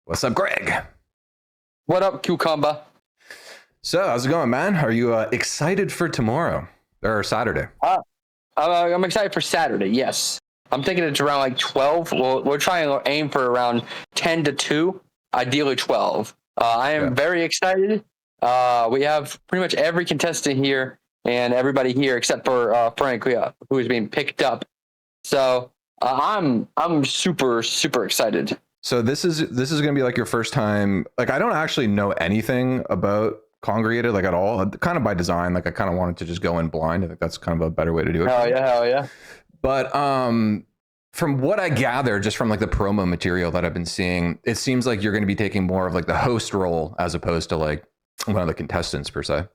What's up, Greg? What up, Cucumber? So, how's it going, man? Are you excited for tomorrow or Saturday? I'm excited for Saturday, yes. I'm thinking it's around like 12. We're trying to aim for around 10 to 2, ideally 12. I am Yeah. very excited. We have pretty much every contestant here and everybody here except for Frank, who is being picked up. So I'm super, super excited. So this is going to be like your first time. Like, I don't actually know anything about Congregated, like, at all. Kind of by design. Like, I kind of wanted to just go in blind. I think that's kind of a better way to do it. Hell yeah. But from what I gather, just from like the promo material that I've been seeing, it seems like you're going to be taking more of like the host role as opposed to like one of the contestants per se.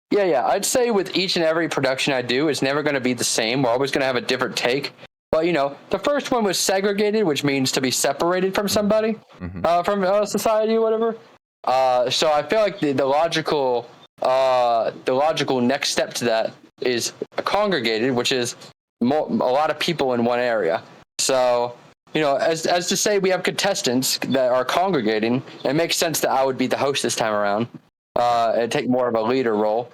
Yeah. I'd say with each and every production I do, it's never going to be the same. We're always going to have a different take. But, the first one was segregated, which means to be separated from somebody, from society or whatever. So I feel like the logical next step to that is congregated, which is a lot of people in one area. So, as to say we have contestants that are congregating, it makes sense that I would be the host this time around and take more of a leader role.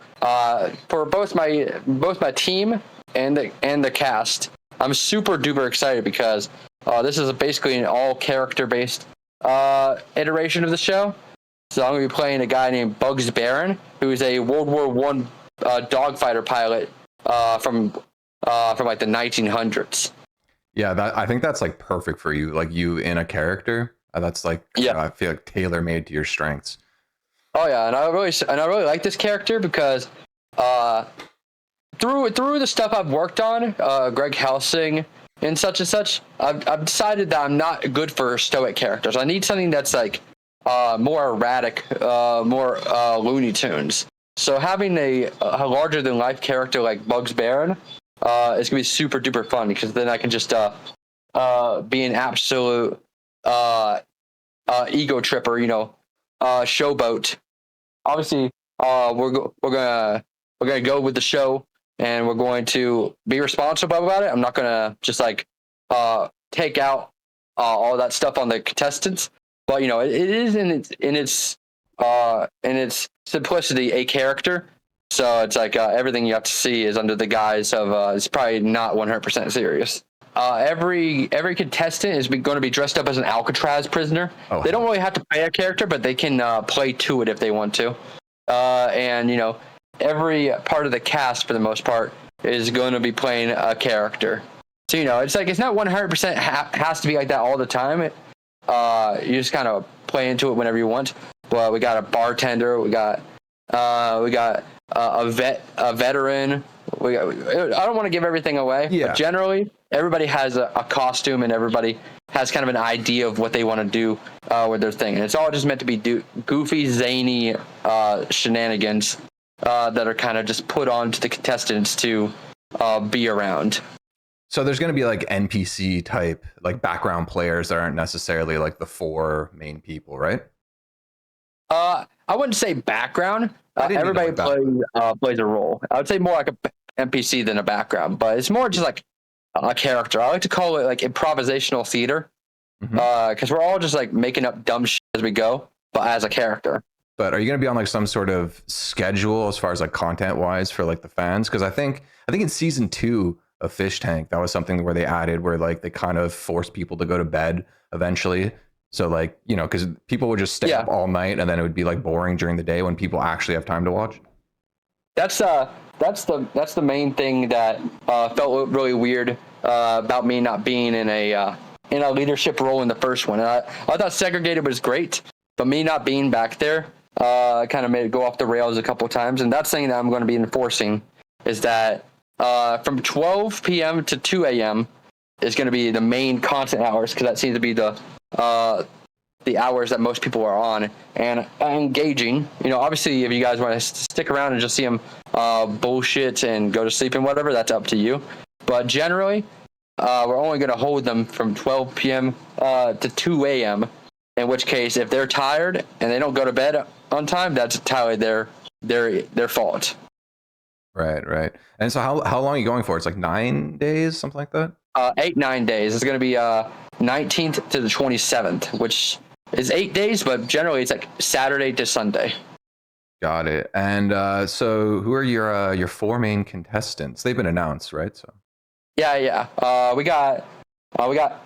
For both my team and the cast, I'm super duper excited because this is basically an all character based iteration of the show. So I'm going to be playing a guy named Bugs Barron, who is a World War One dogfighter pilot from like the 1900s. Yeah, I think that's like perfect for you. Like, you in a character. That's like, I feel like tailor made to your strengths. Oh yeah, and I really like this character because through the stuff I've worked on, Greg Helsing and such, I've decided that I'm not good for stoic characters. I need something that's like more erratic, more Looney Tunes. So having a larger than life character like Bugs Barron is gonna be super duper fun because then I can just be an absolute ego tripper, showboat. Obviously, we're gonna go with the show, and we're going to be responsible about it. I'm not gonna just like take out all that stuff on the contestants, but it is in its simplicity a character. So it's like everything you have to see is under the guise of it's probably not 100% serious. Every contestant is going to be dressed up as an Alcatraz prisoner. Oh. They don't really have to play a character, but they can play to it if they want to. And every part of the cast, for the most part, is going to be playing a character. So it's like it's not 100% has to be like that all the time. You just kind of play into it whenever you want. Well, we got a bartender. We got a veteran. I don't want to give everything away, but generally everybody has a costume and everybody has kind of an idea of what they want to do with their thing. And it's all just meant to be goofy, zany shenanigans that are kind of just put on to the contestants to be around. So there's going to be like NPC type, like background players that aren't necessarily like the four main people, right? I wouldn't say background. Everybody plays a role. I would say more like a NPC than a background, but it's more just like a character. I like to call it like improvisational theater because we're all just like making up dumb shit as we go, but as a character. But are you going to be on like some sort of schedule as far as like content wise for like the fans? Because I think in season 2 of Fish Tank, that was something where they added where like they kind of forced people to go to bed eventually. So like, because people would just stay up all night and then it would be like boring during the day when people actually have time to watch. That's the main thing that felt really weird about me not being in a leadership role in the first one. And I thought segregated was great, but me not being back there kind of made it go off the rails a couple of times. And that's something that I'm going to be enforcing is that from 12 p.m. to 2 a.m. is going to be the main content hours because that seems to be the hours that most people are on and engaging. Obviously, if you guys want to stick around and just see them bullshit and go to sleep and whatever, that's up to you. But generally, we're only going to hold them from 12 p.m. To 2 a.m. In which case, if they're tired and they don't go to bed on time, that's entirely their fault. Right. And so how long are you going for? It's like 9 days, something like that? 9 days. It's going to be 19th to the 27th, which It's 8 days, but generally it's like Saturday to Sunday. Got it. And so who are your four main contestants? They've been announced, right? So Yeah. We got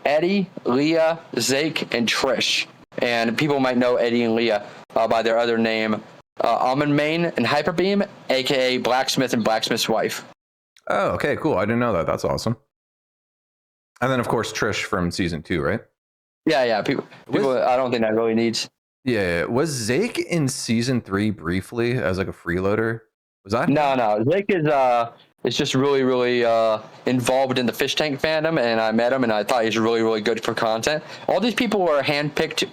Eddie, Leah, Zake, and Trish. And people might know Eddie and Leah by their other name, Almond Main and Hyperbeam, aka Blacksmith and Blacksmith's wife. oh, okay, cool. I didn't know that. That's awesome. And then of course Trish from season 2, right? Yeah. People. I don't think that really needs. Yeah. Was Zake in season 3 briefly as like a freeloader? Was that him? No. Zake is just really involved in the fish tank fandom, and I met him, and I thought he's really good for content. All these people were handpicked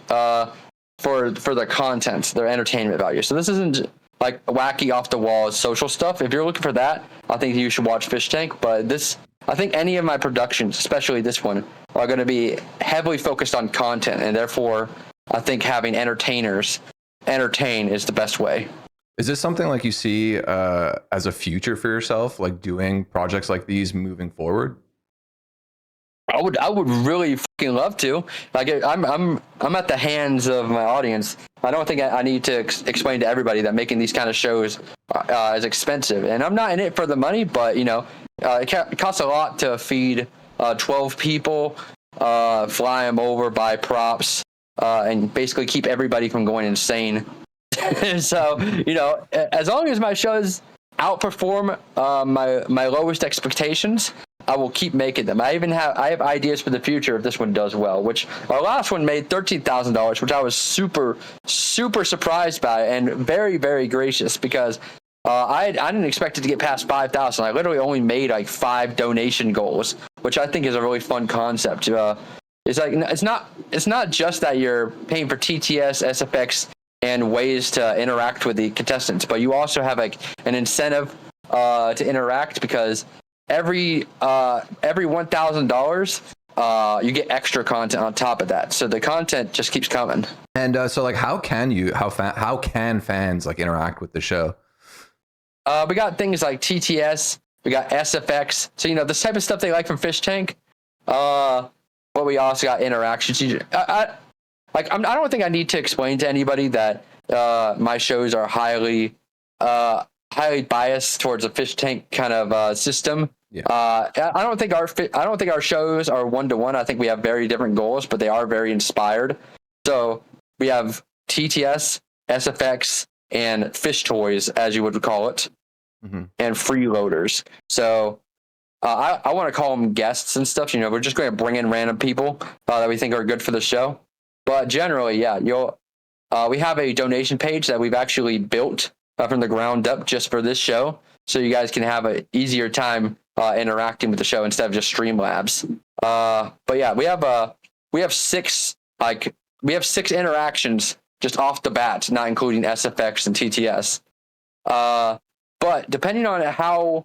for their content, their entertainment value. So this isn't like wacky off the wall social stuff. If you're looking for that, I think you should watch Fish Tank. But I think any of my productions, especially this one, are going to be heavily focused on content, and therefore, I think having entertainers entertain is the best way. Is this something like you see as a future for yourself, like doing projects like these moving forward? I would really fucking love to. Like I'm at the hands of my audience. I don't think I need to explain to everybody that making these kind of shows is expensive, and I'm not in it for the money. But it costs a lot to feed 12 people, fly them over, buy props, and basically keep everybody from going insane. So as long as my shows outperform my lowest expectations, I will keep making them. I have ideas for the future if this one does well. Which our last one made $13,000, which I was super surprised by and very gracious, because I didn't expect it to get past 5,000. I literally only made like 5 donation goals, which I think is a really fun concept. It's like it's not just that you're paying for TTS, SFX, and ways to interact with the contestants, but you also have like an incentive to interact, because every $1,000 you get extra content on top of that, so the content just keeps coming. And so like how can fans like interact with the show? We got things like TTS, we got SFX, so this type of stuff they like from Fish Tank, but we also got interactions. I don't think I need to explain to anybody that my shows are highly biased towards a Fish Tank kind of system. Yeah. I don't think our shows are one-to-one. I think we have very different goals, but they are very inspired. So we have TTS, SFX, and fish toys, as you would call it, and freeloaders. So I want to call them guests and stuff. We're just going to bring in random people that we think are good for the show. But generally, yeah, we have a donation page that we've actually built from the ground up just for this show, so you guys can have an easier time interacting with the show instead of just Streamlabs. But yeah, we have 6 interactions just off the bat, not including SFX and TTS. But depending on how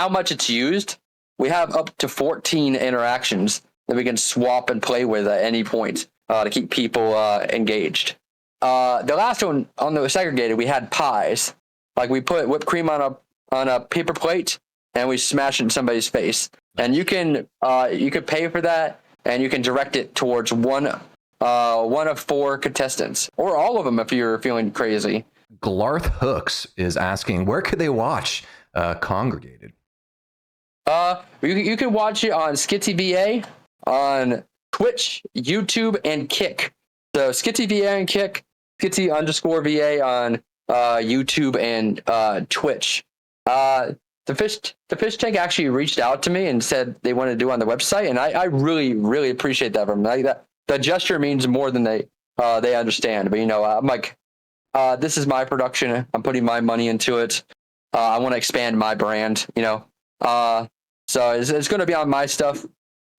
much it's used, we have up to 14 interactions that we can swap and play with at any point to keep people engaged. The last one on the segregated, we had pies. Like we put whipped cream on a paper plate and we smash it in somebody's face. And you can pay for that, and you can direct it towards one of 4 contestants, or all of them if you're feeling crazy. Glarth Hooks is asking, where could they watch Congregated? You can watch it on Skitsy VA, on Twitch, YouTube, and Kick. So Skitsy VA and Kick, Skitsy_VA on YouTube and Twitch. The fish tank actually reached out to me and said they want to do on the website, and I really appreciate that from them. Like that, the gesture means more than they understand. But I'm like, this is my production. I'm putting my money into it. I want to expand my brand. So it's going to be on my stuff.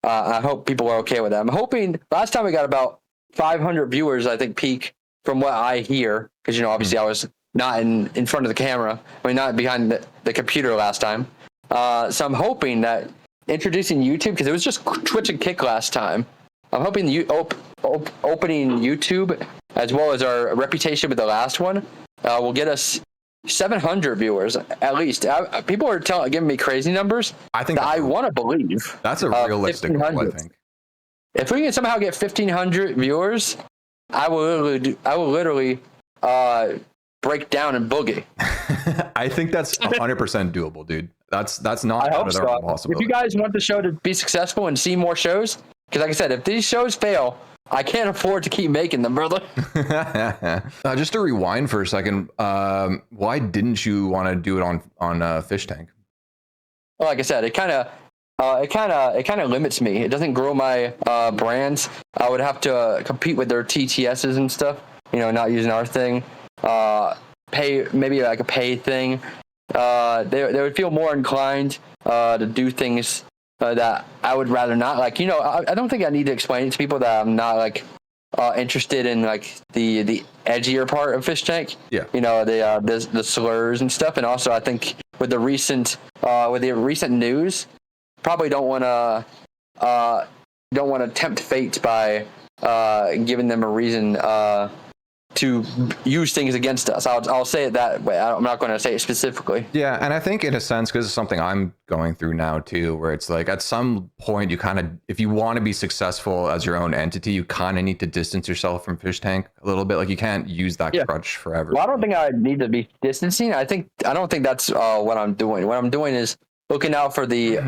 I hope people are okay with that. I'm hoping. Last time we got about 500 viewers, I think, peak from what I hear, because obviously I was not in front of the camera. I mean, not behind the computer last time. So I'm hoping that introducing YouTube, because it was just Twitch and Kick last time. I'm hoping opening YouTube, as well as our reputation with the last one, will get us 700 viewers at least. People are giving me crazy numbers. I think I want to believe that's a realistic goal. I think if we can somehow get 1,500 viewers, I will literally break down and boogie. I think that's 100% doable, dude. That's not I out hope of the so. realm of If you possibility. guys want the show to be successful and see more shows, because like I said, if these shows fail, I can't afford to keep making them, brother. Just to rewind for a second, why didn't you want to do it on Fish Tank? Like I said, it kind of limits me. It doesn't grow my brands. I would have to compete with their TTSs and stuff. Not using our thing. Pay maybe like a pay thing. They would feel more inclined to do things that I would rather not. Like I don't think I need to explain it to people that I'm not like interested in like the edgier part of Fish Tank. Yeah. The slurs and stuff, and also I think with the recent news, probably don't want to tempt fate by giving them a reason to use things against us. I'll say it that way. I'm not going to say it specifically. Yeah, and I think in a sense, because it's something I'm going through now too, where it's like at some point you kind of, if you want to be successful as your own entity, you kind of need to distance yourself from Fish Tank a little bit. Like you can't use that crutch forever. Well, I don't think I need to be distancing. I don't think that's what I'm doing. What I'm doing is looking out for the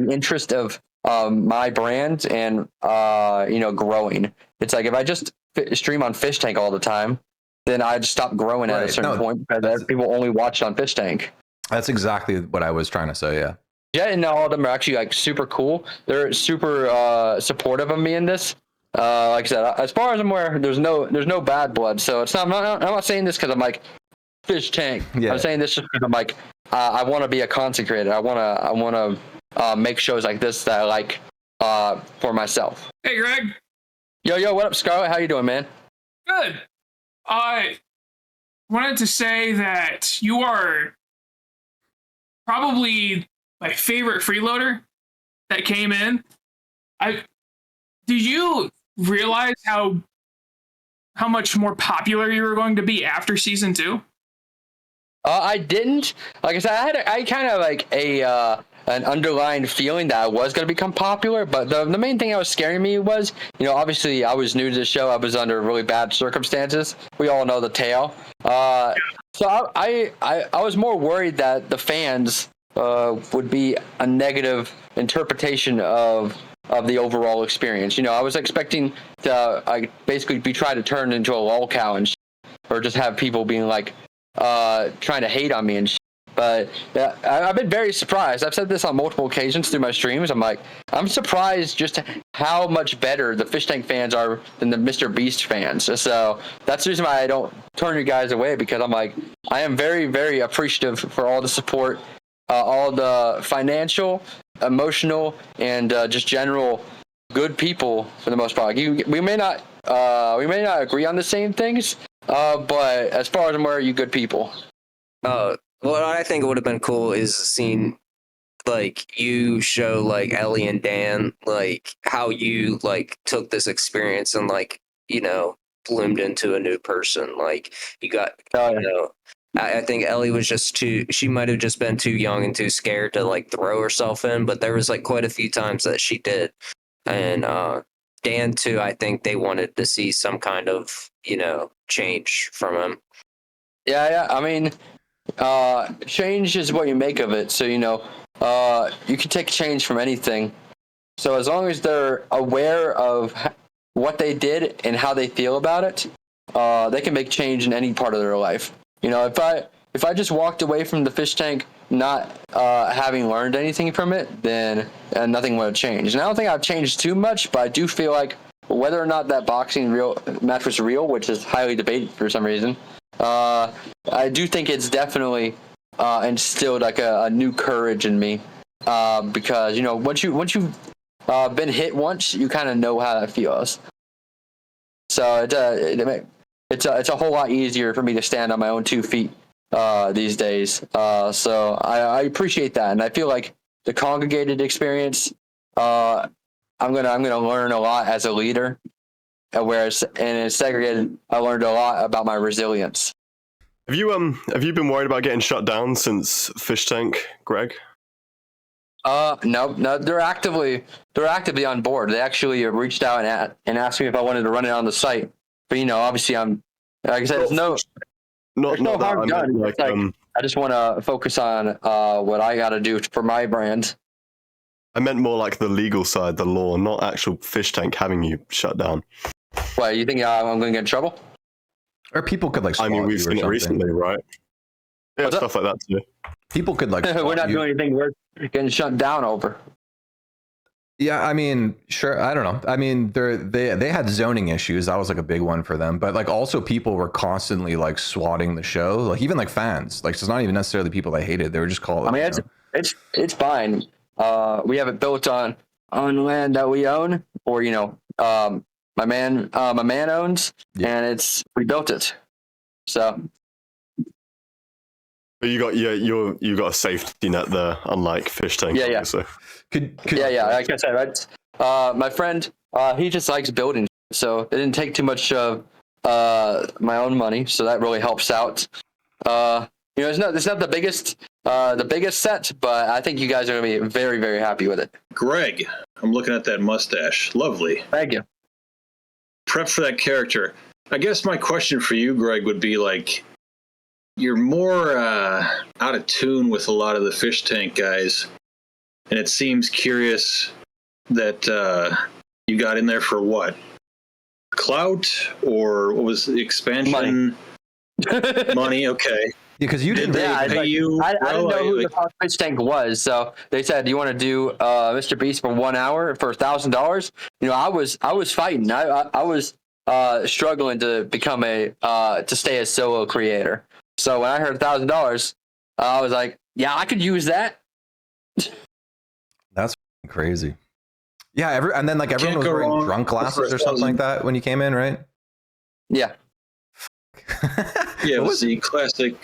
interest of my brand and growing. It's like if I just stream on Fish Tank all the time, then I'd stop growing at a certain point because people only watch on Fish Tank. That's exactly what I was trying to say. Yeah. Yeah, and all of them are actually like super cool. They're super supportive of me in this. Like I said, as far as I'm aware, there's no bad blood. So it's not. I'm not saying this because I'm like Fish Tank. Yeah. I'm saying this just because I'm like I want to be a consecrated. I want to make shows like this that I like for myself. Hey, Greg. Yo, what up, Scarlett? How you doing, man? Good. I wanted to say that you are probably my favorite freeloader that came in. Did you realize how much more popular you were going to be after season 2? I didn't. Like I said, I kind of like an underlying feeling that I was going to become popular, but the main thing that was scaring me was, obviously I was new to the show. I was under really bad circumstances. We all know the tale. So I was more worried that the fans would be a negative interpretation of the overall experience. I was expecting to basically be trying to turn into a lol cow and or just have people being like trying to hate on me and But I've been very surprised. I've said this on multiple occasions through my streams. I'm surprised just how much better the Fish Tank fans are than the Mr. Beast fans. So that's the reason why I don't turn you guys away, because I am very, very appreciative for all the support, all the financial, emotional, and just general good people for the most part. We may not agree on the same things, but as far as I'm aware, you good people. What I think would have been cool is seeing like you show like Ellie and Dan like how you like took this experience and like bloomed into a new person. Like you got I think Ellie was she might have just been too young and too scared to like throw herself in, but there was like quite a few times that she did. And Dan too, I think they wanted to see some kind of change from him. Yeah. I mean, change is what you make of it. So you can take change from anything. So as long as they're aware of what they did and how they feel about it, they can make change in any part of their life. If I just walked away from the Fish Tank not having learned anything from it, then nothing would have changed. And I don't think I've changed too much, but I do feel like whether or not that boxing match was real, which is highly debated for some reason, I do think it's definitely instilled like a new courage in me, because once you've been hit once, you kind of know how that feels. So it's a whole lot easier for me to stand on my own 2 feet these days. So I appreciate that, and I feel like the congregated experience, I'm gonna learn a lot as a leader. Whereas in segregated, I learned a lot about my resilience. Have you been worried about getting shut down since Fish Tank, Greg? No, they're actively on board. They actually reached out and asked me if I wanted to run it on the site. But obviously I'm like I said, there's no harm done. Like, It's like I just want to focus on what I got to do for my brand. I meant more like the legal side, the law, not actual fish tank having you shut down. What, you think I'm going to get in trouble? Or people could like. I mean, we've you or seen it something. recently, right? Yeah, What's stuff like that too. People could like. We're not you. doing anything we're getting shut down over. Yeah, I mean, sure. I don't know. I mean, they had zoning issues. That was like a big one for them. But like, also, people were constantly like swatting the show. Like, even like fans. Like, so it's not even necessarily people they hated. They were just calling. I mean, it's fine. We have it built on land that we own, or my man owns, and we built it. So. But you got a safety net there, unlike fish tank. Yeah. So. Yeah. Like I said, right? My friend, he just likes building, so it didn't take too much of my own money, so that really helps out. It's not the biggest set, but I think you guys are gonna be very, very happy with it. Greg, I'm looking at that mustache. Lovely. Thank you. Prep for that character. I guess my question for you, Greg, would be like, you're more out of tune with a lot of the fish tank guys, and it seems curious that you got in there for what? Clout, or what was the expansion? Money, okay. Because you didn't. I pay you? I didn't know who the fish tank was, so they said, "Do you want to do Mr. Beast for 1 hour for $1,000?" I was fighting. I was struggling to become to stay a solo creator. So when I heard $1,000, I was like, "Yeah, I could use that." That's crazy. Yeah, and then like everyone was wearing drunk glasses or something like that when you came in, right? Yeah. Yeah, it was the classic.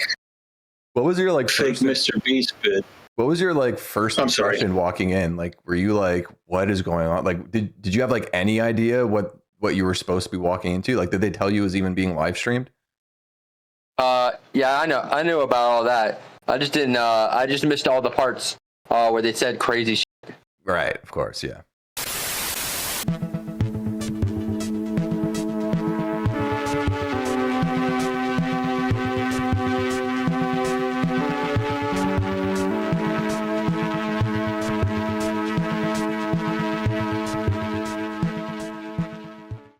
What was your like fake Mr. Beast bit? What was your like first impression walking in? Like, were you like, what is going on? Like, did you have like any idea what you were supposed to be walking into? Like, did they tell you it was even being live streamed? Yeah, I knew about all that. I just didn't. I just missed all the parts where they said crazy shit. Right, of course, yeah.